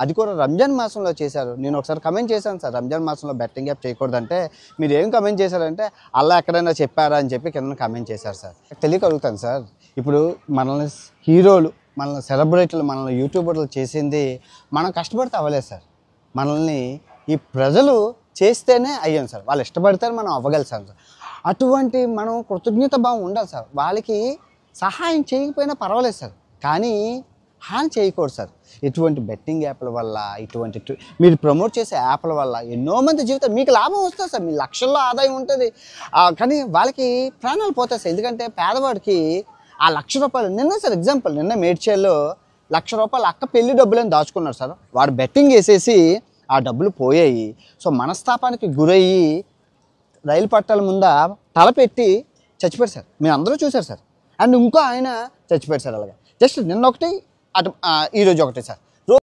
అది కూడా రంజాన్ మాసంలో చేశారు. నేను ఒకసారి కమెంట్ చేశాను సార్, రంజాన్ మాసంలో బెట్టింగ్ యాప్ చేయకూడదంటే మీరు ఏం కమెంట్ చేశారంటే అల్లా ఎక్కడైనా చెప్పారా అని చెప్పి కింద కమెంట్ చేశారు సార్. తెలియకలుగుతాను సార్. ఇప్పుడు మనల్ని హీరోలు, మనల్ని సెలబ్రిటీలు, మనల్ని యూట్యూబర్లు చేసింది మనం కష్టపడితే అవ్వలేదు సార్. మనల్ని ఈ ప్రజలు చేస్తేనే అయ్యాం సార్. వాళ్ళు ఇష్టపడితేనే మనం అవ్వగలుగుతాం సార్. అటువంటి మనం కృతజ్ఞత భావం ఉండాలి సార్. వాళ్ళకి సహాయం చేయకపోయినా పర్వాలేదు సార్, కానీ హాని చేయకూడదు సార్. ఇటువంటి బెట్టింగ్ యాప్ల వల్ల, ఇటువంటి మీరు ప్రమోట్ చేసే యాప్ల వల్ల ఎన్నో మంది జీవితం మీకు లాభం వస్తుంది సార్. మీ లక్షల్లో ఆదాయం ఉంటుంది, కానీ వాళ్ళకి ప్రాణాలు పోతాయి సార్. ఎందుకంటే పేదవాడికి ఆ ₹1,00,000 నిన్న సార్ ఎగ్జాంపుల్, నిన్న మేడ్చల్లో ₹1,00,000 అక్క పెళ్లి డబ్బులని దాచుకున్నారు సార్. వాడు బెట్టింగ్ వేసేసి ఆ డబ్బులు పోయాయి. సో మనస్తాపానికి గురయ్యి రైలు పట్టాల ముంద తలపెట్టి చచ్చిపోయారు సార్. మీరు అందరూ చూశారు సార్. అండ్ ఇంకో ఆయన చచ్చిపోయారు సార్. అలాగే జస్ట్ నిన్న ఒకటి, అటు ఈరోజు ఒకటి సార్.